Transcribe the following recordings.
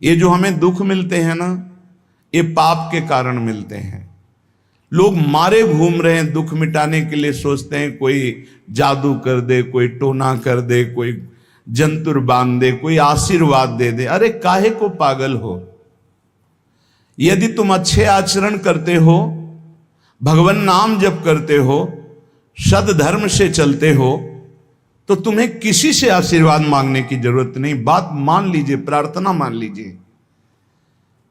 ये जो हमें दुख मिलते हैं ना, ये पाप के कारण मिलते हैं। लोग मारे घूम रहे हैं, दुख मिटाने के लिए सोचते हैं कोई जादू कर दे, कोई टोना कर दे, कोई जंतुर बांध दे, कोई आशीर्वाद दे दे। अरे काहे को पागल हो? यदि तुम अच्छे आचरण करते हो, भगवान नाम जप करते हो, सद धर्म से चलते हो, तो तुम्हें किसी से आशीर्वाद मांगने की जरूरत नहीं। बात मान लीजिए, प्रार्थना मान लीजिए।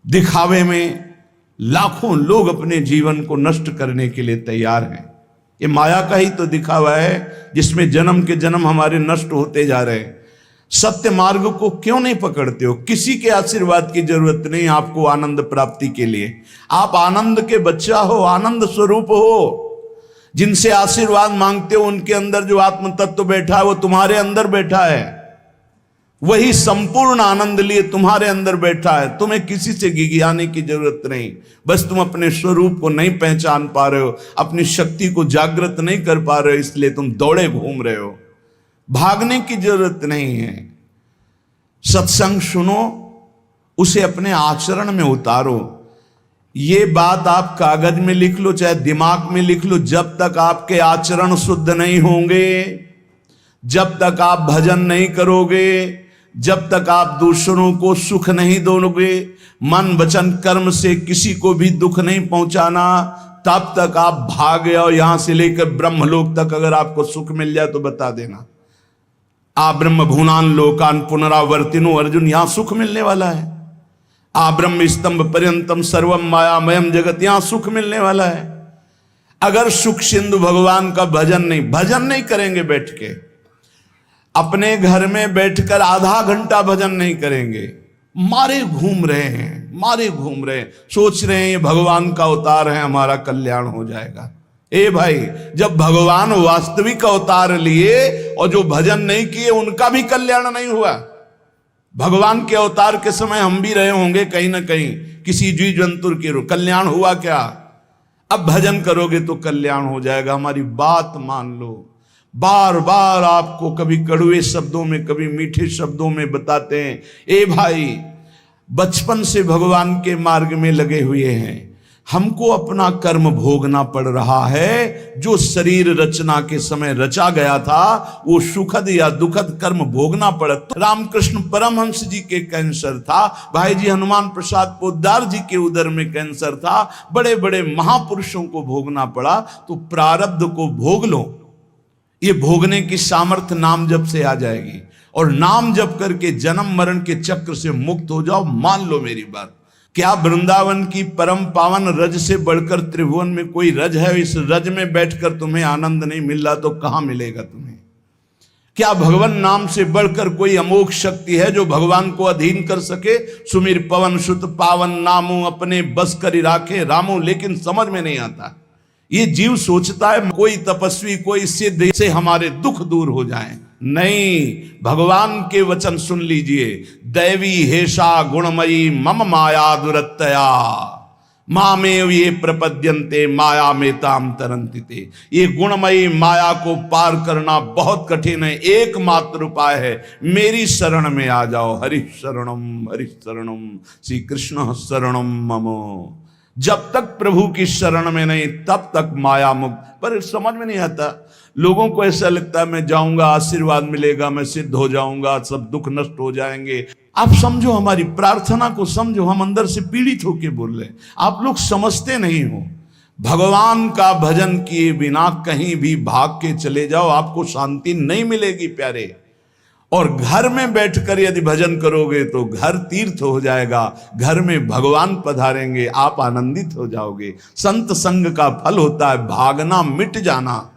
दिखावे में लाखों लोग अपने जीवन को नष्ट करने के लिए तैयार हैं। ये माया का ही तो दिखावा है जिसमें जन्म के जन्म हमारे नष्ट होते जा रहे हैं। सत्य मार्ग को क्यों नहीं पकड़ते हो? किसी के आशीर्वाद की जरूरत नहीं आपको आनंद प्राप्ति के लिए। आप आनंद के बच्चा हो, आनंद स्वरूप हो। जिनसे आशीर्वाद मांगते हो उनके अंदर जो आत्म तत्व बैठा है वो तुम्हारे अंदर बैठा है। वही संपूर्ण आनंद लिए तुम्हारे अंदर बैठा है। तुम्हें किसी से गिगियाने की जरूरत नहीं। बस तुम अपने स्वरूप को नहीं पहचान पा रहे हो, अपनी शक्ति को जागृत नहीं कर पा रहे हो, इसलिए तुम दौड़े घूम रहे हो। भागने की जरूरत नहीं है। सत्संग सुनो, उसे अपने आचरण में उतारो। ये बात आप कागज में लिख लो, चाहे दिमाग में लिख लो। जब तक आपके आचरण शुद्ध नहीं होंगे, जब तक आप भजन नहीं करोगे, जब तक आप दूसरों को सुख नहीं दोगे, मन वचन कर्म से किसी को भी दुख नहीं पहुंचाना, तब तक आप भागे। और यहां से लेकर ब्रह्मलोक तक अगर आपको सुख मिल जाए तो बता देना। आ ब्रह्म भुवनान लोकान पुनरावर्तिनो, अर्जुन यहां सुख मिलने वाला है। आ ब्रह्म स्तंभ पर्यंतम सर्वम मायामयम जगत, यहां सुख मिलने वाला है। अगर सुख सिंधु भगवान का भजन नहीं करेंगे, बैठ के अपने घर में बैठकर आधा घंटा भजन नहीं करेंगे, मारे घूम रहे हैं, सोच रहे हैं ये भगवान का अवतार है, हमारा कल्याण हो जाएगा। ए भाई, जब भगवान वास्तविक अवतार लिए और जो भजन नहीं किए उनका भी कल्याण नहीं हुआ। भगवान के अवतार के समय हम भी रहे होंगे कहीं ना कहीं, किसी जीव जंतु के कल्याण हुआ क्या? अब भजन करोगे तो कल्याण हो जाएगा। हमारी बात मान लो। बार बार आपको कभी कड़वे शब्दों में, कभी मीठे शब्दों में बताते हैं, ए भाई बचपन से भगवान के मार्ग में लगे हुए हैं, हमको अपना कर्म भोगना पड़ रहा है। जो शरीर रचना के समय रचा गया था वो सुखद या दुखद कर्म भोगना पड़ा। तो रामकृष्ण परमहंस जी के कैंसर था, भाई जी हनुमान प्रसाद पोद्दार जी के उदर में कैंसर था, बड़े बड़े महापुरुषों को भोगना पड़ा। तो प्रारब्ध को भोग लो। ये भोगने की सामर्थ्य नाम जप से आ जाएगी, और नाम जप करके जन्म मरण के चक्र से मुक्त हो जाओ। मान लो मेरी बात। क्या वृंदावन की परम पावन रज से बढ़कर त्रिभुवन में कोई रज है? इस रज में बैठकर तुम्हें आनंद नहीं मिल रहा तो कहां मिलेगा तुम्हें? क्या भगवान नाम से बढ़कर कोई अमोघ शक्ति है जो भगवान को अधीन कर सके? सुमिर पवन सुत पावन नामो, अपने बस कर राखे रामो। लेकिन समझ में नहीं आता। ये जीव सोचता है कोई तपस्वी, कोई सिद्ध से हमारे दुख दूर हो जाएं। नहीं, भगवान के वचन सुन लीजिए। दैवी हेषा गुणमयी मम माया दुरत्तया, मामेव ये प्रपद्यन्ते माया में ताम तरंतिते। ये गुणमयी माया को पार करना बहुत कठिन है। एकमात्र उपाय है, मेरी शरण में आ जाओ। हरि शरणम श्री कृष्ण शरणम मम। जब तक प्रभु की शरण में नहीं तब तक माया मुक्त। पर समझ में नहीं आता। लोगों को ऐसा लगता है मैं जाऊंगा, आशीर्वाद मिलेगा, मैं सिद्ध हो जाऊंगा, सब दुख नष्ट हो जाएंगे। आप समझो, हमारी प्रार्थना को समझो। हम अंदर से पीड़ित होकर बोल रहे हैं, आप लोग समझते नहीं हो। भगवान का भजन किए बिना कहीं भी भाग के चले जाओ, आपको शांति नहीं मिलेगी प्यारे। और घर में बैठकर यदि भजन करोगे तो घर तीर्थ हो जाएगा, घर में भगवान पधारेंगे, आप आनंदित हो जाओगे। संत संग का फल होता है भागना, मिट जाना।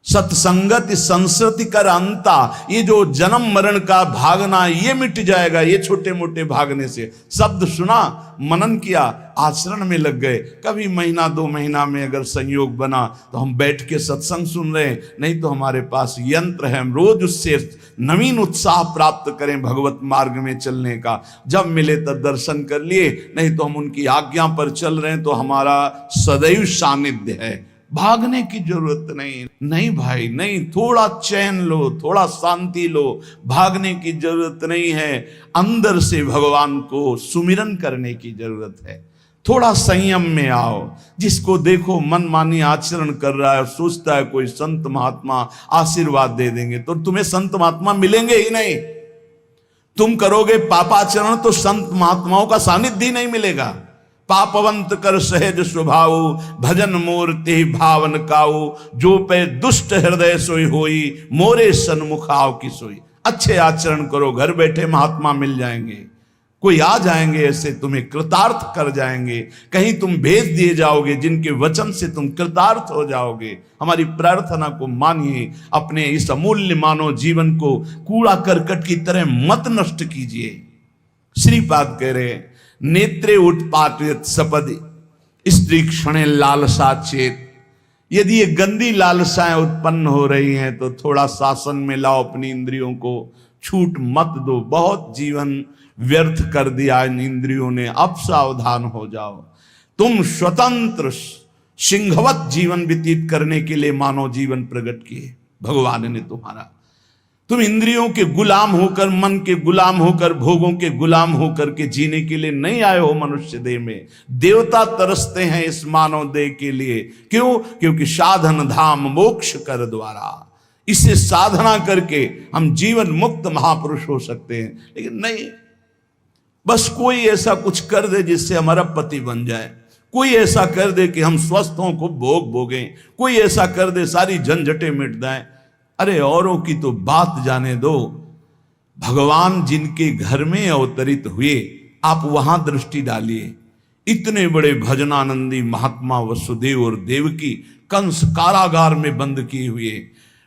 सत्संगति संस्कृति कर अंता, ये जो जन्म मरण का भागना ये मिट जाएगा। ये छोटे मोटे भागने से, शब्द सुना, मनन किया, आचरण में लग गए। कभी महीना 2 महीना में अगर संयोग बना तो हम बैठ के सत्संग सुन रहे हैं, नहीं तो हमारे पास यंत्र है, हम रोज उससे नवीन उत्साह प्राप्त करें भगवत मार्ग में चलने का। जब मिले तब दर्शन कर लिए, नहीं तो हम उनकी आज्ञा पर चल रहे हैं तो हमारा सदैव सानिध्य है। भागने की जरूरत नहीं। नहीं भाई नहीं, थोड़ा चैन लो, थोड़ा शांति लो, भागने की जरूरत नहीं है। अंदर से भगवान को सुमिरन करने की जरूरत है। थोड़ा संयम में आओ। जिसको देखो मनमानी आचरण कर रहा है, सोचता है कोई संत महात्मा आशीर्वाद दे देंगे, तो तुम्हें संत महात्मा मिलेंगे ही नहीं। तुम करोगे पापाचरण तो संत महात्माओं का सानिध्य ही नहीं मिलेगा। पापवंत कर सहज स्वभाव, भजन मूर्ति भावन काऊ, जो पे दुष्ट हृदय सोई होई, मोरे सन्मुख आओ की सोई। अच्छे आचरण करो, घर बैठे महात्मा मिल जाएंगे, कोई आ जाएंगे ऐसे, तुम्हें कृतार्थ कर जाएंगे। कहीं तुम भेज दिए जाओगे जिनके वचन से तुम कृतार्थ हो जाओगे। हमारी प्रार्थना को मानिए, अपने इस अमूल्य मानव जीवन को कूड़ा करकट की तरह मत नष्ट कीजिए। श्रीपाद कह रहे, नेत्रे उत्पाटित सपदि स्त्री क्षणे लालसा चेत। यदि ये गंदी लालसाएं उत्पन्न हो रही हैं तो थोड़ा शासन में लाओ अपनी इंद्रियों को, छूट मत दो। बहुत जीवन व्यर्थ कर दिया इन इंद्रियों ने, अब सावधान हो जाओ। तुम स्वतंत्र सिंहवत जीवन व्यतीत करने के लिए मानव जीवन प्रकट किए भगवान ने तुम्हारा। तुम इंद्रियों के गुलाम होकर, मन के गुलाम होकर, भोगों के गुलाम होकर के जीने के लिए नहीं आए हो मनुष्य देह में। देवता तरसते हैं इस मानव देह के लिए। क्यों? क्योंकि साधन धाम मोक्ष कर द्वारा, इसे साधना करके हम जीवन मुक्त महापुरुष हो सकते हैं। लेकिन नहीं, बस कोई ऐसा कुछ कर दे जिससे हमारा पति बन जाए, कोई ऐसा कर दे कि हम स्वस्थ हों, को भोग भोगें, कोई ऐसा कर दे सारी झंझटें मिट जाएं। अरे औरों की तो बात जाने दो, भगवान जिनके घर में अवतरित हुए आप वहां दृष्टि डालिए। इतने बड़े भजनानंदी महात्मा वसुदेव और देवकी कंस कारागार में बंद किए हुए,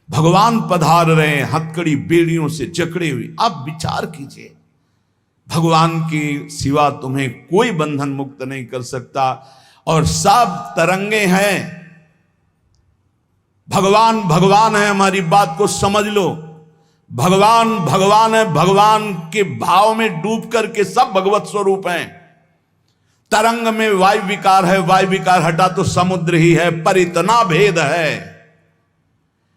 भगवान पधार रहे हैं हथकड़ी बेड़ियों से जकड़े हुए। आप विचार कीजिए, भगवान की सिवा तुम्हें कोई बंधन मुक्त नहीं कर सकता। और सब तरंगे हैं, भगवान भगवान है, हमारी बात को समझ लो। भगवान भगवान है, भगवान के भाव में डूब करके सब भगवत स्वरूप हैं। तरंग में वायु विकार है, वायु विकार हटा तो समुद्र ही है। पर इतना भेद है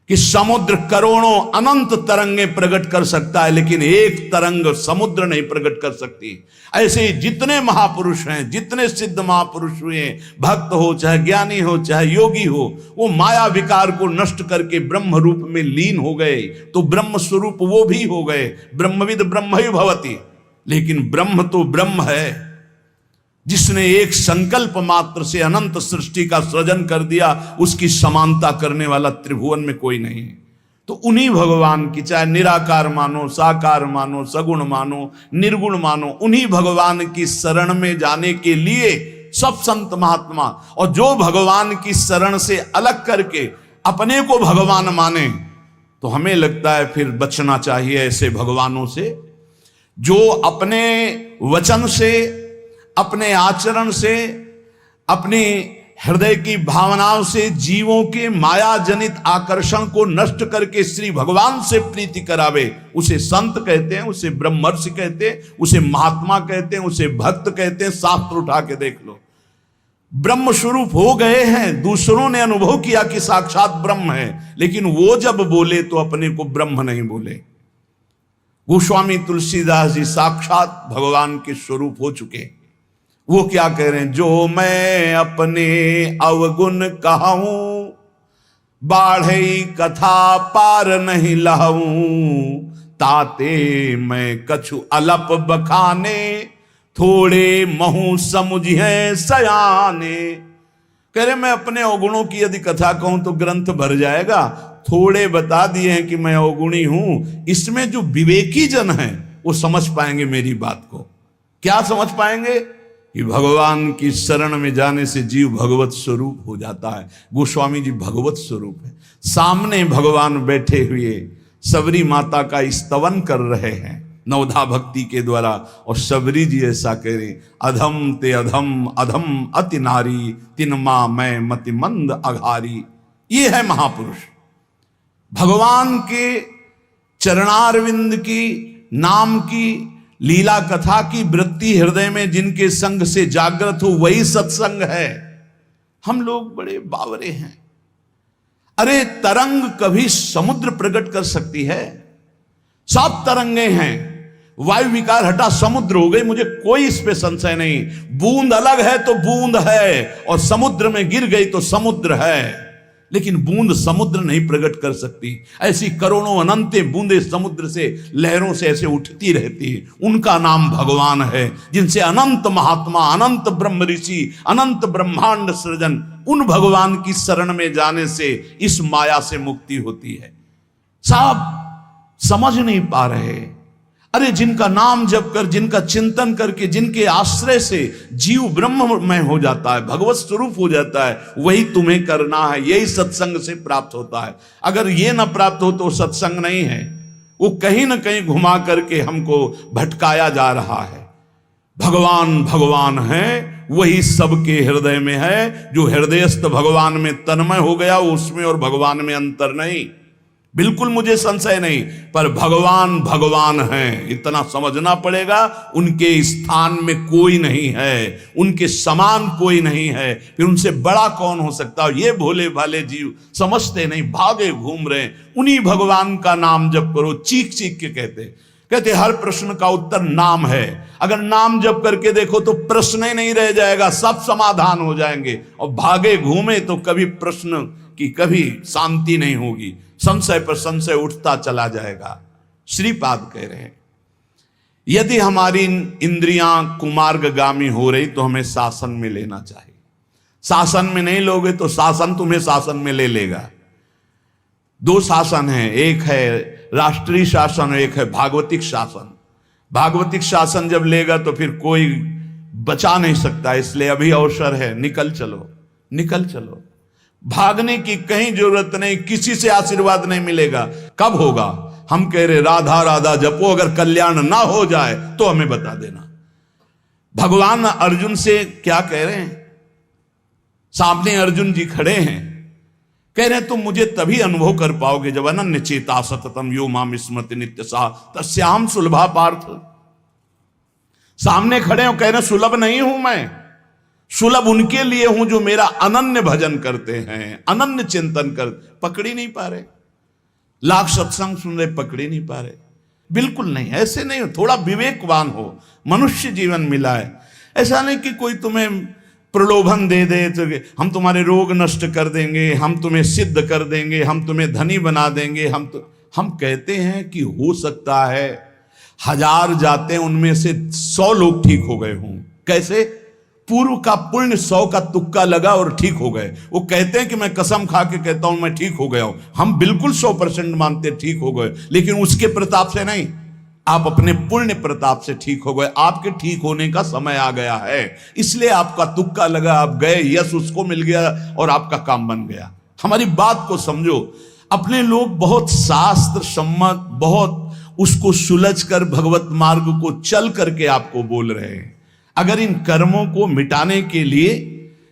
कि समुद्र करोड़ों अनंत तरंगे प्रकट कर सकता है, लेकिन एक तरंग समुद्र नहीं प्रकट कर सकती। ऐसे ही जितने महापुरुष हैं, जितने सिद्ध महापुरुष हुए, भक्त हो चाहे ज्ञानी हो चाहे योगी हो, वो माया विकार को नष्ट करके ब्रह्म रूप में लीन हो गए, तो ब्रह्म स्वरूप वो भी हो गए। ब्रह्मविद ब्रह्म ही भवति। लेकिन ब्रह्म तो ब्रह्म है, जिसने एक संकल्प मात्र से अनंत सृष्टि का सृजन कर दिया, उसकी समानता करने वाला त्रिभुवन में कोई नहीं। तो उन्हीं भगवान की, चाहे निराकार मानो, साकार मानो, सगुण मानो, निर्गुण मानो, उन्हीं भगवान की शरण में जाने के लिए सब संत महात्मा, और जो भगवान की शरण से अलग करके अपने को भगवान माने, तो हमें लगता है फिर बचना चाहिए ऐसे भगवानों से, जो अपने वचन से, अपने आचरण से, अपनी हृदय की भावनाओं से जीवों के माया जनित आकर्षण को नष्ट करके श्री भगवान से प्रीति करावे। उसे संत कहते हैं, उसे ब्रह्मर्षि कहते हैं, उसे महात्मा कहते हैं, उसे भक्त कहते हैं। शास्त्र उठा के देख लो, ब्रह्म स्वरूप हो गए हैं। दूसरों ने अनुभव किया कि साक्षात ब्रह्म है, लेकिन वो जब बोले तो अपने को ब्रह्म नहीं बोले। गोस्वामी तुलसीदास जी साक्षात भगवान के स्वरूप हो चुके। वो क्या कह रहे हैं? जो मैं अपने अवगुण कहूं, बाढ़े कथा पार नहीं लहूं, ताते मैं कछु अलप बखाने, थोड़े महू समुझे सयाने। कह रहे मैं अपने अवगुणों की यदि कथा कहूं तो ग्रंथ भर जाएगा। थोड़े बता दिए हैं कि मैं अवगुणी हूं, इसमें जो विवेकी जन हैं वो समझ पाएंगे मेरी बात को। क्या समझ पाएंगे? कि भगवान की शरण में जाने से जीव भगवत स्वरूप हो जाता है। गोस्वामी जी भगवत स्वरूप है, सामने भगवान बैठे हुए सबरी माता का स्तवन कर रहे हैं नवधा भक्ति के द्वारा। और सबरी जी ऐसा कह रहे, अधम ते अधम, अधम अति नारी, तिन मां मैं मति मंद अघारी। ये है महापुरुष, भगवान के चरणारविंद की नाम की लीला कथा की वृत्ति हृदय में जिनके संग से जागृत हो, वही सत्संग है। हम लोग बड़े बावरे हैं, अरे तरंग कभी समुद्र प्रकट कर सकती है? 7 तरंगे हैं, वायु विकार हटा समुद्र हो गई, मुझे कोई इस पे संशय नहीं। बूंद अलग है तो बूंद है, और समुद्र में गिर गई तो समुद्र है, लेकिन बूंद समुद्र नहीं प्रकट कर सकती। ऐसी करोड़ों अनंत बूंदे समुद्र से, लहरों से ऐसे उठती रहती है, उनका नाम भगवान है, जिनसे अनंत महात्मा, अनंत ब्रह्म ऋषि, अनंत ब्रह्मांड सृजन, उन भगवान की शरण में जाने से इस माया से मुक्ति होती है। साहब समझ नहीं पा रहे। अरे जिनका नाम जप कर, जिनका चिंतन करके, जिनके आश्रय से जीव ब्रह्ममय हो जाता है, भगवत स्वरूप हो जाता है, वही तुम्हें करना है। यही सत्संग से प्राप्त होता है। अगर ये ना प्राप्त हो तो सत्संग नहीं है, वो कहीं ना कहीं घुमा करके हमको भटकाया जा रहा है। भगवान भगवान है, वही सबके हृदय में है। जो हृदयस्थ भगवान में तन्मय हो गया, उसमें और भगवान में अंतर नहीं, बिल्कुल मुझे संशय नहीं। पर भगवान भगवान हैं, इतना समझना पड़ेगा। उनके स्थान में कोई नहीं है, उनके समान कोई नहीं है, फिर उनसे बड़ा कौन हो सकता है? ये भोले भाले जीव समझते नहीं, भागे घूम रहे। उन्हीं भगवान का नाम जप करो, चीख चीख के कहते हर प्रश्न का उत्तर नाम है। अगर नाम जप करके देखो तो प्रश्न ही नहीं रह जाएगा, सब समाधान हो जाएंगे। और भागे घूमे तो कभी प्रश्न की कभी शांति नहीं होगी, संशय पर संशय उठता चला जाएगा। श्रीपाद कह रहे हैं, यदि हमारी इंद्रियां कुमार्गगामी हो रही तो हमें शासन में लेना चाहिए। शासन में नहीं लोगे तो शासन तुम्हें शासन में ले लेगा। 2 शासन है, एक है राष्ट्रीय शासन, एक है भागवतिक शासन। भागवतिक शासन जब लेगा तो फिर कोई बचा नहीं सकता, इसलिए अभी अवसर है, निकल चलो, निकल चलो। भागने की कहीं जरूरत नहीं, किसी से आशीर्वाद नहीं मिलेगा। कब होगा? हम कह रहे राधा राधा जपो, अगर कल्याण ना हो जाए तो हमें बता देना। भगवान अर्जुन से क्या कह रहे हैं? सामने अर्जुन जी खड़े हैं, कह रहे हैं तुम मुझे तभी अनुभव कर पाओगे जब अनन्य चेता सततम यो माम स्मृति नित्य सा तस्याम सुलभा पार्थ। सामने खड़े हो, कह रहे सुलभ नहीं हूं मैं, सुलभ उनके लिए हूं जो मेरा अनन्य भजन करते हैं, अनन्य चिंतन कर। पकड़ी नहीं पा रहे, लाख सत्संग सुन रहे, पकड़ी नहीं पा रहे, बिल्कुल नहीं। ऐसे नहीं हो, थोड़ा विवेकवान हो। मनुष्य जीवन मिला है, ऐसा नहीं कि कोई तुम्हें प्रलोभन दे दे तो हम तुम्हारे रोग नष्ट कर देंगे, हम तुम्हें सिद्ध कर देंगे, हम तुम्हें धनी बना देंगे। हम कहते हैं कि हो सकता है 1000 जाते हैं, उनमें से 100 लोग ठीक हो गए हों। कैसे? पूर्व का पुण्य 100 का तुक्का लगा और ठीक हो गए। वो कहते हैं कि मैं कसम खा के कहता हूं मैं ठीक हो गया हूं। हम बिल्कुल 100% मानते ठीक हो गए, लेकिन उसके प्रताप से नहीं, आप अपने पुण्य प्रताप से ठीक हो गए। आपके ठीक होने का समय आ गया है, इसलिए आपका तुक्का लगा, आप गए, यश उसको मिल गया और आपका काम बन गया। हमारी बात को समझो। अपने लोग बहुत शास्त्र सम्मत, बहुत उसको सुलझ कर भगवत मार्ग को चल करके आपको बोल रहे हैं। अगर इन कर्मों को मिटाने के लिए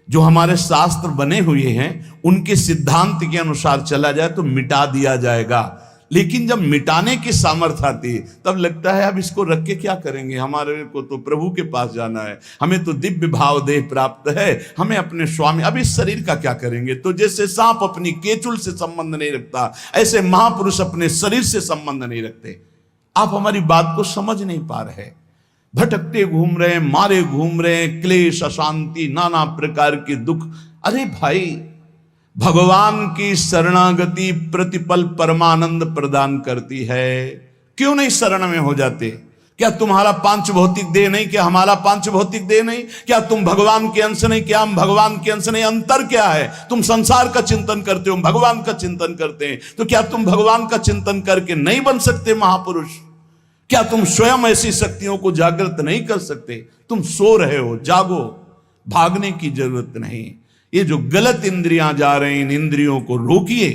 जो हमारे शास्त्र बने हुए हैं उनके सिद्धांत के अनुसार चला जाए तो मिटा दिया जाएगा। लेकिन जब मिटाने की सामर्थ्य आती है तब लगता है अब इसको रख के क्या करेंगे, हमारे को तो प्रभु के पास जाना है, हमें तो दिव्य भाव देह प्राप्त है, हमें अपने स्वामी, अब इस शरीर का क्या करेंगे। तो जैसे सांप अपनी केचुल से संबंध नहीं रखता, ऐसे महापुरुष अपने शरीर से संबंध नहीं रखते। आप हमारी बात को समझ नहीं पा रहे, भटकते घूम रहे हैं, मारे घूम रहे हैं, क्लेश, अशांति, नाना प्रकार के दुख। अरे भाई, भगवान की शरणागति प्रतिपल परमानंद प्रदान करती है। क्यों नहीं शरण में हो जाते? क्या तुम्हारा पांच भौतिक देह नहीं? क्या हमारा पांच भौतिक देह नहीं? क्या तुम भगवान के अंश नहीं? क्या हम भगवान के अंश नहीं? अंतर क्या है? तुम संसार का चिंतन करते हो, भगवान का चिंतन करते हैं, तो क्या तुम भगवान का चिंतन करके नहीं बन सकते महापुरुष? क्या तुम स्वयं ऐसी शक्तियों को जागृत नहीं कर सकते? तुम सो रहे हो, जागो, भागने की जरूरत नहीं। ये जो गलत इंद्रियां जा रही, इन इंद्रियों को रोकिए,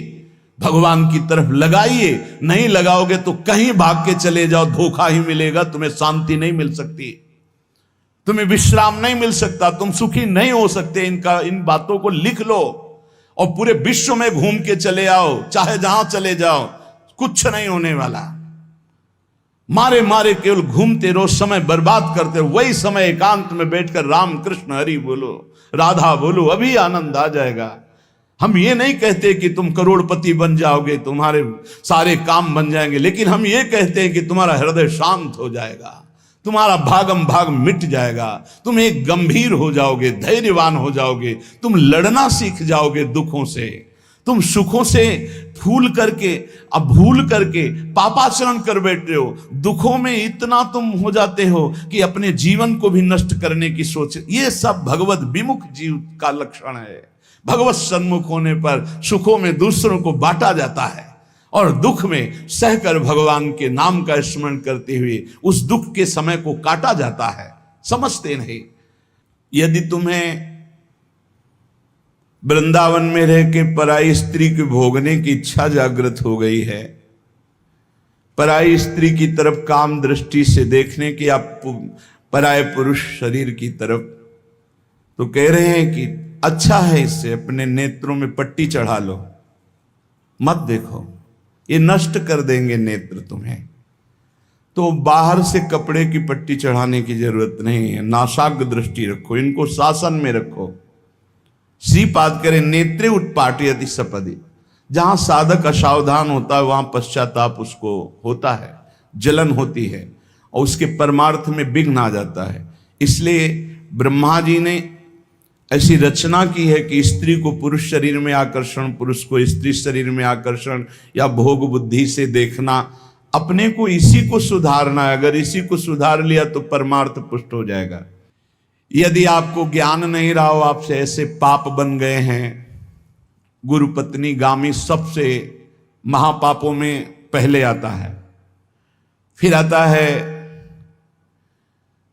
भगवान की तरफ लगाइए। नहीं लगाओगे तो कहीं भाग के चले जाओ, धोखा ही मिलेगा, तुम्हें शांति नहीं मिल सकती, तुम्हें विश्राम नहीं मिल सकता, तुम सुखी नहीं हो सकते। इन बातों को लिख लो और पूरे विश्व में घूम के चले आओ, चाहे जहां चले जाओ, कुछ नहीं होने वाला। मारे मारे केवल घूमते रहो, समय बर्बाद करते रहो। वही समय एकांत में बैठकर राम कृष्ण हरि बोलो, राधा बोलो, अभी आनंद आ जाएगा। हम ये नहीं कहते कि तुम करोड़पति बन जाओगे, तुम्हारे सारे काम बन जाएंगे, लेकिन हम ये कहते हैं कि तुम्हारा हृदय शांत हो जाएगा, तुम्हारा भागम भाग मिट जाएगा, तुम एक गंभीर हो जाओगे, धैर्यवान हो जाओगे, तुम लड़ना सीख जाओगे दुखों से, तुम सुखों से भूल करके पापाचरण कर बैठे हो, दुखों में इतना तुम हो जाते हो कि अपने जीवन को भी नष्ट करने की सोच। ये सब भगवत विमुख जीव का लक्षण है। भगवत सन्मुख होने पर सुखों में दूसरों को बांटा जाता है और दुख में सहकर भगवान के नाम का स्मरण करते हुए उस दुख के समय को काटा जाता है। समझते नहीं। यदि तुम्हें वृंदावन में रह के पराई स्त्री के भोगने की इच्छा जागृत हो गई है, पराई स्त्री की तरफ काम दृष्टि से देखने की, आप पराये पुरुष शरीर की तरफ, तो कह रहे हैं कि अच्छा है, इससे अपने नेत्रों में पट्टी चढ़ा लो, मत देखो, ये नष्ट कर देंगे नेत्र तुम्हें। तो बाहर से कपड़े की पट्टी चढ़ाने की जरूरत नहीं है, नासाग्र दृष्टि रखो, इनको शासन में रखो। श्रीपाद करें नेत्रे उत्पाटयति सपदि, जहां साधक असावधान होता है वहां पश्चाताप उसको होता है, जलन होती है और उसके परमार्थ में विघ्न आ जाता है। इसलिए ब्रह्मा जी ने ऐसी रचना की है कि स्त्री को पुरुष शरीर में आकर्षण, पुरुष को स्त्री शरीर में आकर्षण या भोग बुद्धि से देखना, अपने को इसी को सुधारना है। अगर इसी को सुधार लिया तो परमार्थ पुष्ट हो जाएगा। यदि आपको ज्ञान नहीं रहा हो, आपसे ऐसे पाप बन गए हैं, गुरु पत्नी गामी सबसे महापापों में पहले आता है, फिर आता है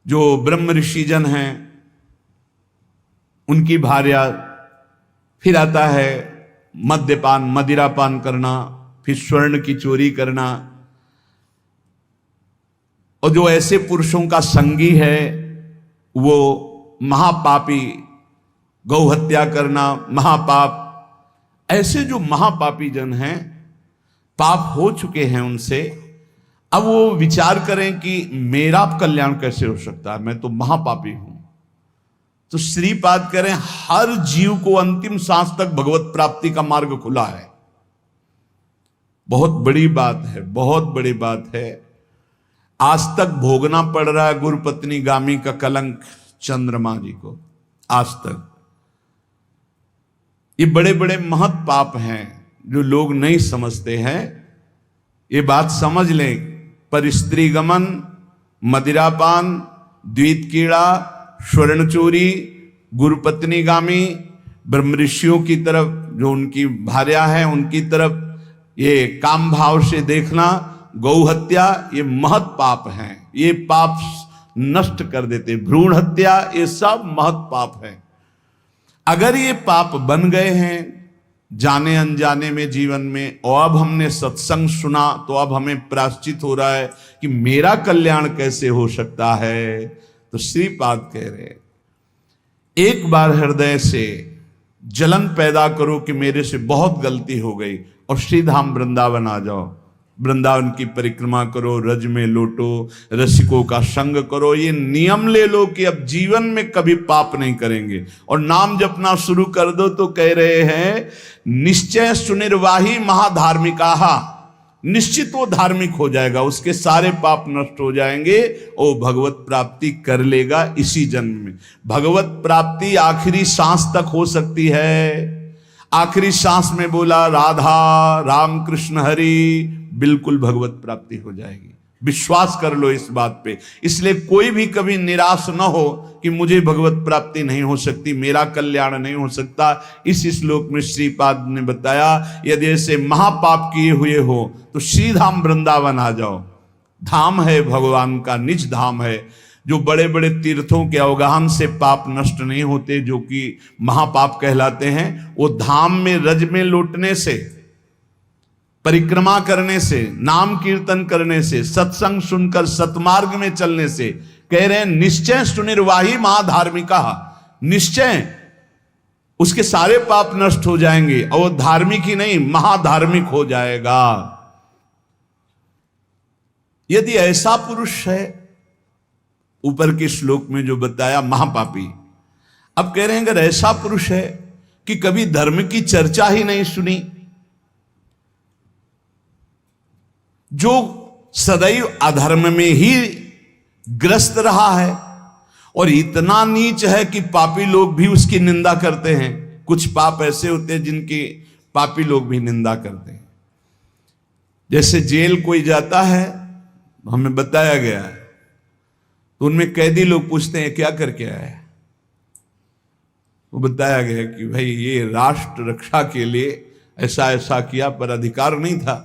जो ब्रह्म ऋषिजन हैं उनकी भार्या, फिर आता है मद्यपान, मदिरापान करना, फिर स्वर्ण की चोरी करना, और जो ऐसे पुरुषों का संगी है वो महापापी, गौ हत्या करना महापाप। ऐसे जो महापापी जन हैं, पाप हो चुके हैं उनसे, अब वो विचार करें कि मेरा कल्याण कैसे हो सकता है, मैं तो महापापी हूं। तो श्रीपाद करें हर जीव को अंतिम सांस तक भगवत प्राप्ति का मार्ग खुला है। बहुत बड़ी बात है, बहुत बड़ी बात है। आज तक भोगना पड़ रहा है गुरु पत्नी गामी का कलंक चंद्रमा जी को, आज तक। ये बड़े बड़े महत पाप हैं जो लोग नहीं समझते हैं। ये बात समझ लें, पर स्त्री गमन, मदिरापान, द्वित कीड़ा, स्वर्ण चोरी, गुरुपत्नी गामी, ब्रह्म ऋषियों की तरफ जो उनकी भार्या है उनकी तरफ ये काम भाव से देखना, गौ हत्या, ये महत पाप हैं। ये पाप नष्ट कर देते। भ्रूण हत्या, ये सब महत पाप है। अगर ये पाप बन गए हैं जाने अनजाने में जीवन में, और अब हमने सत्संग सुना तो अब हमें प्रायश्चित हो रहा है कि मेरा कल्याण कैसे हो सकता है। तो श्रीपाद कह रहे, एक बार हृदय से जलन पैदा करो कि मेरे से बहुत गलती हो गई और श्रीधाम वृंदावन आ जाओ। वृंदावन की परिक्रमा करो, रज में लोटो, रसिकों का संग करो, ये नियम ले लो कि अब जीवन में कभी पाप नहीं करेंगे। और नाम जपना शुरू कर दो तो कह रहे हैं निश्चय सुनिर्वाही महाधार्मिका, निश्चित वो धार्मिक हो जाएगा, उसके सारे पाप नष्ट हो जाएंगे और भगवत प्राप्ति कर लेगा इसी जन्म में। भगवत प्राप्ति आखिरी सांस तक हो सकती है। आखिरी सांस में बोला राधा राम कृष्ण हरि, बिल्कुल भगवत प्राप्ति हो जाएगी। विश्वास कर लो इस बात पे। इसलिए कोई भी कभी निराश न हो कि मुझे भगवत प्राप्ति नहीं हो सकती, मेरा कल्याण नहीं हो सकता। इस श्लोक में श्रीपाद ने बताया यदि ऐसे महापाप किए हुए हो तो श्रीधाम वृंदावन आ जाओ। धाम है भगवान का, निज धाम है। जो बड़े बड़े तीर्थों के अवगाहन से पाप नष्ट नहीं होते, जो कि महापाप कहलाते हैं, वो धाम में रज में लौटने से, परिक्रमा करने से, नाम कीर्तन करने से, सत्संग सुनकर सतमार्ग में चलने से, कह रहे हैं निश्चय सुनिर्वाही महाधार्मिका, निश्चय उसके सारे पाप नष्ट हो जाएंगे और वो धार्मिक ही नहीं महाधार्मिक हो जाएगा। यदि ऐसा पुरुष है, ऊपर के श्लोक में जो बताया महापापी, अब कह रहे हैं अगर ऐसा पुरुष है कि कभी धर्म की चर्चा ही नहीं सुनी। जो सदैव अधर्म में ही ग्रस्त रहा है और इतना नीच है कि पापी लोग भी उसकी निंदा करते हैं। कुछ पाप ऐसे होते हैं जिनकी पापी लोग भी निंदा करते हैं। जैसे जेल कोई जाता है, हमें बताया गया है, तो उनमें कैदी लोग पूछते हैं क्या करके आया है, वो बताया गया कि भाई ये राष्ट्र रक्षा के लिए ऐसा ऐसा किया, पर अधिकार नहीं था,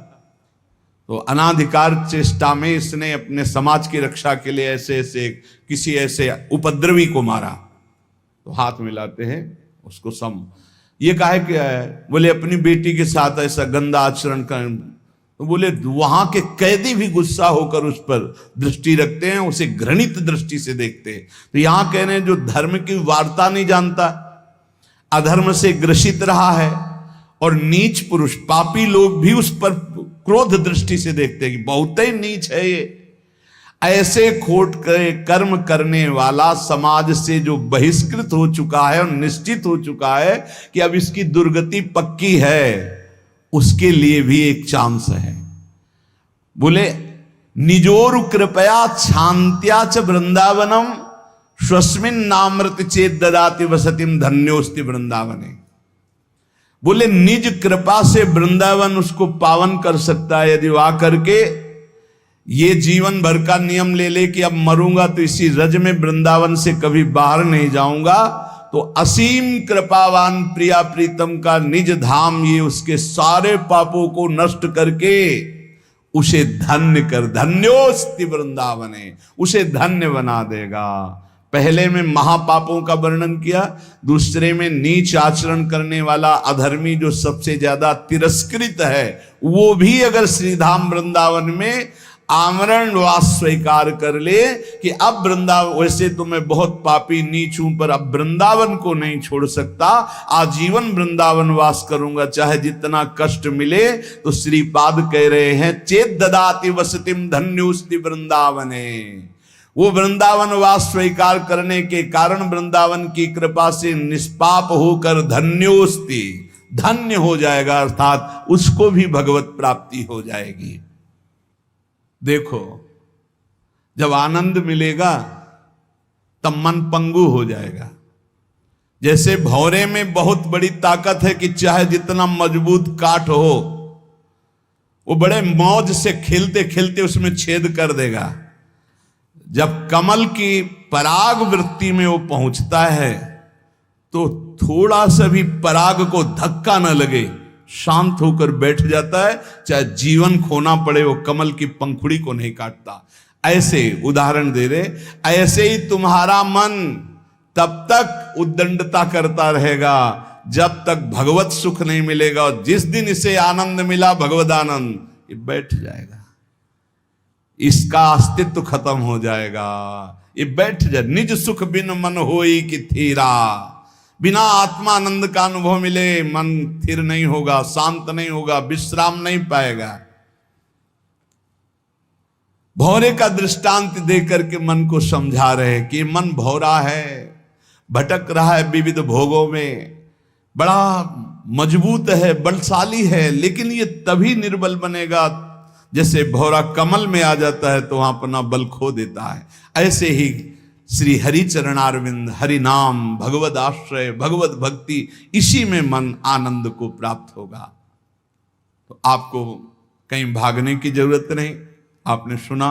तो अनाधिकार चेष्टा में इसने अपने समाज की रक्षा के लिए ऐसे ऐसे किसी ऐसे उपद्रवी को मारा। तो हाथ मिलाते हैं उसको सम, ये काहे क्या है, बोले अपनी बेटी के साथ ऐसा गंदा आचरण कर। तो बोले वहां के कैदी भी गुस्सा होकर उस पर दृष्टि रखते हैं, उसे घृणित दृष्टि से देखते हैं। तो यहां कह रहे हैं जो धर्म की वार्ता नहीं जानता, अधर्म से ग्रसित रहा है, और नीच पुरुष पापी लोग भी उस पर क्रोध दृष्टि से देखते हैं कि बहुत ही नीच है ये। ऐसे खोट कर्म करने वाला समाज से जो बहिष्कृत हो चुका है और निश्चित हो चुका है कि अब इसकी दुर्गति पक्की है, उसके लिए भी एक चांस है। बोले निजोरु कृपया शांत्या च वृंदावनम स्वस्मिन नामृत चेत ददाति वसतिम धन्योस्ति वृंदावने। बोले निज कृपा से वृंदावन उसको पावन कर सकता है यदि वह करके ये जीवन भर का नियम ले ले कि अब मरूंगा तो इसी रज में वृंदावन से कभी बाहर नहीं जाऊंगा, तो असीम कृपावान प्रिया प्रीतम का निज धाम ये उसके सारे पापों को नष्ट करके उसे धन्य कर, धन्योस्ति वृंदावने, उसे धन्य बना देगा। पहले में महापापों का वर्णन किया, दूसरे में नीच आचरण करने वाला अधर्मी जो सबसे ज्यादा तिरस्कृत है, वो भी अगर श्रीधाम वृंदावन में आमरण वास स्वीकार कर ले कि अब वृंदावन, वैसे तो मैं बहुत पापी नीच हूं पर अब वृंदावन को नहीं छोड़ सकता, आजीवन वृंदावन वास करूंगा चाहे जितना कष्ट मिले, तो श्रीपाद कह रहे हैं चेत ददाति वसतिम धन्योस्ति वृंदावने। वो वृंदावन वास स्वीकार करने के कारण वृंदावन की कृपा से निष्पाप होकर धन्योस्ति, धन्य हो जाएगा, अर्थात उसको भी भगवत प्राप्ति हो जाएगी। देखो जब आनंद मिलेगा तब मन पंगु हो जाएगा। जैसे भौरे में बहुत बड़ी ताकत है कि चाहे जितना मजबूत काठ हो वो बड़े मौज से खेलते खेलते उसमें छेद कर देगा। जब कमल की पराग वृत्ति में वो पहुंचता है तो थोड़ा सा भी पराग को धक्का न लगे, शांत होकर बैठ जाता है, चाहे जीवन खोना पड़े वो कमल की पंखुड़ी को नहीं काटता। ऐसे उदाहरण दे रहे, ऐसे ही तुम्हारा मन तब तक उद्दंडता करता रहेगा जब तक भगवत सुख नहीं मिलेगा, और जिस दिन इसे आनंद मिला भगवद आनंद, ये बैठ जाएगा, इसका अस्तित्व खत्म हो जाएगा, ये बैठ जाए। निज सुख बिन मन होई कि थीरा, बिना आत्मानंद का अनुभव मिले मन स्थिर नहीं होगा, शांत नहीं होगा, विश्राम नहीं पाएगा। भौरे का दृष्टांत देकर के मन को समझा रहे कि मन भौरा है, भटक रहा है विविध भोगों में, बड़ा मजबूत है, बलशाली है, लेकिन ये तभी निर्बल बनेगा जैसे भौरा कमल में आ जाता है तो वहां अपना बल खो देता है। ऐसे ही श्री हरि चरणारविंद, हरि नाम, भगवद आश्रय, भगवत भक्ति, इसी में मन आनंद को प्राप्त होगा। तो आपको कहीं भागने की जरूरत नहीं। आपने सुना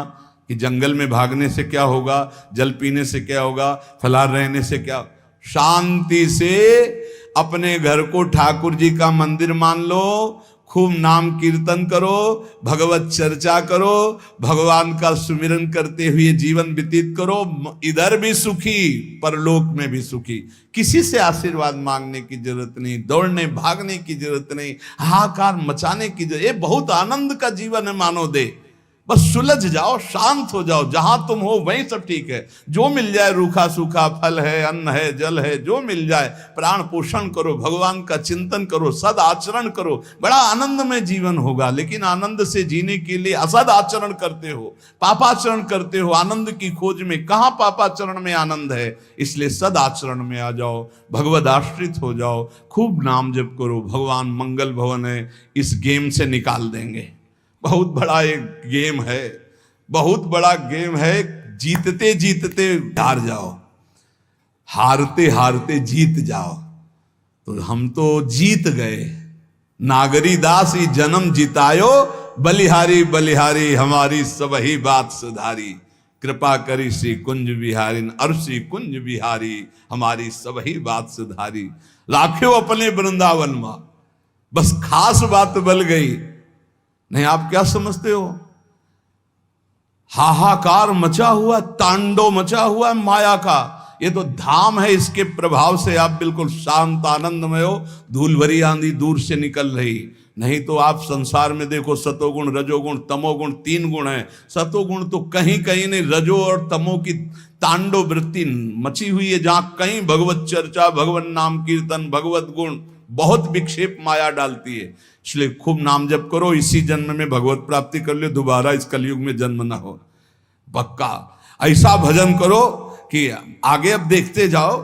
कि जंगल में भागने से क्या होगा, जल पीने से क्या होगा, फलाहार रहने से क्या, शांति से अपने घर को ठाकुर जी का मंदिर मान लो, खूब नाम कीर्तन करो, भगवत चर्चा करो, भगवान का सुमिरन करते हुए जीवन व्यतीत करो, इधर भी सुखी परलोक में भी सुखी। किसी से आशीर्वाद मांगने की जरूरत नहीं, दौड़ने भागने की जरूरत नहीं, हाहाकार मचाने की जरूरत। ये बहुत आनंद का जीवन है मानो दे, बस सुलझ जाओ, शांत हो जाओ, जहां तुम हो वहीं सब ठीक है। जो मिल जाए, रूखा सूखा फल है, अन्न है, जल है, जो मिल जाए, प्राण पोषण करो, भगवान का चिंतन करो, सद आचरण करो, बड़ा आनंद में जीवन होगा। लेकिन आनंद से जीने के लिए असद आचरण करते हो, पापाचरण करते हो, आनंद की खोज में। कहां पापाचरण में आनंद है? इसलिए सद आचरण में आ जाओ, भगवद आश्रित हो जाओ, खूब नाम जप करो। भगवान मंगल भवन है, इस गेम से निकाल देंगे। बहुत बड़ा एक गेम है, बहुत बड़ा गेम है। जीतते जीतते हार जाओ, हारते हारते जीत जाओ। तो हम तो जीत गए। नागरी दास ही जन्म जितायो, बलिहारी बलिहारी हमारी सबही बात सुधारी। कृपा करी श्री कुंज बिहारी, अरसी कुंज बिहारी हमारी सबही बात सुधारी। राख्यो अपने वृंदावन मां, बस खास बात बल गई। नहीं, आप क्या समझते हो? हाहाकार मचा हुआ, तांडव मचा हुआ माया का। ये तो धाम है, इसके प्रभाव से आप बिल्कुल शांत आनंदमय हो। धूल भरी आंधी दूर से निकल रही। नहीं तो आप संसार में देखो, सतोगुण रजोगुण तमोगुण 3 गुण है। सतोगुण तो कहीं कहीं नहीं, रजो और तमो की तांडव वृत्ति मची हुई है। जहां कहीं भगवत चर्चा, भगवत नाम कीर्तन, भगवत गुण, बहुत विक्षेप माया डालती है। इसलिए खूब नाम जप करो, इसी जन्म में भगवत प्राप्ति कर लो, दोबारा इस कलयुग में जन्म ना हो। पक्का ऐसा भजन करो कि आगे अब देखते जाओ।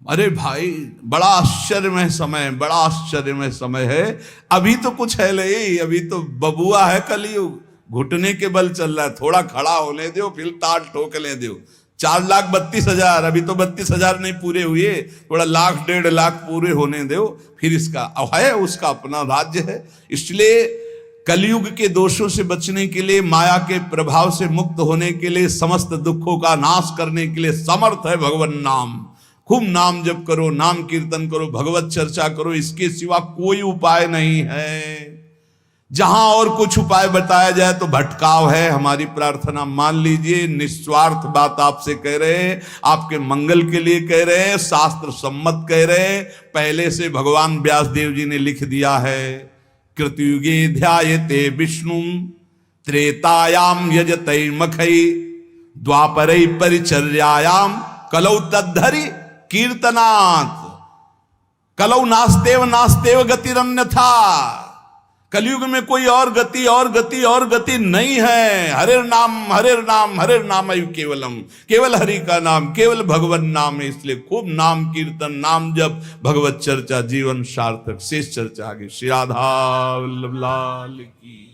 अरे भाई, बड़ा आश्चर्यमय समय, बड़ा आश्चर्यमय समय है। अभी तो कुछ है नहीं, अभी तो बबुआ है कलयुग, घुटने के बल चल रहा है। थोड़ा खड़ा होने दो, फिर ताल ठोकने दो। 4,32,000, अभी तो 32,000 नहीं पूरे हुए, थोड़ा 1,00,000 1,50,000 लाख पूरे होने दो, फिर इसका है, उसका अपना राज्य है। इसलिए कलयुग के दोषों से बचने के लिए, माया के प्रभाव से मुक्त होने के लिए, समस्त दुखों का नाश करने के लिए समर्थ है भगवान नाम। खूब नाम जप करो, नाम कीर्तन करो, भगवत चर्चा करो, इसके सिवा कोई उपाय नहीं है। जहां और कुछ उपाय बताया जाए तो भटकाव है। हमारी प्रार्थना मान लीजिए, निस्वार्थ बात आपसे कह रहे हैं, आपके मंगल के लिए कह रहे हैं, शास्त्र सम्मत कह रहे हैं। पहले से भगवान व्यासदेव जी ने लिख दिया है, कृतयुगे ध्यायते विष्णु, त्रेतायाम यजते मखई, द्वापरै परिचर्यायाम, कलौ तद्धरि कीर्तनात्। कलौ नास्तेव नास्तेव गतिरन्यथा। कलयुग में कोई और गति और गति और गति नहीं है। हरे नाम हरे नाम हरे नाम केवलम, केवल हरि का नाम, केवल भगवत नाम है। इसलिए खूब नाम कीर्तन, नाम जप, भगवत चर्चा, जीवन सार्थक। शेष चर्चा आगे। श्री राधा वल्लभ लाल की।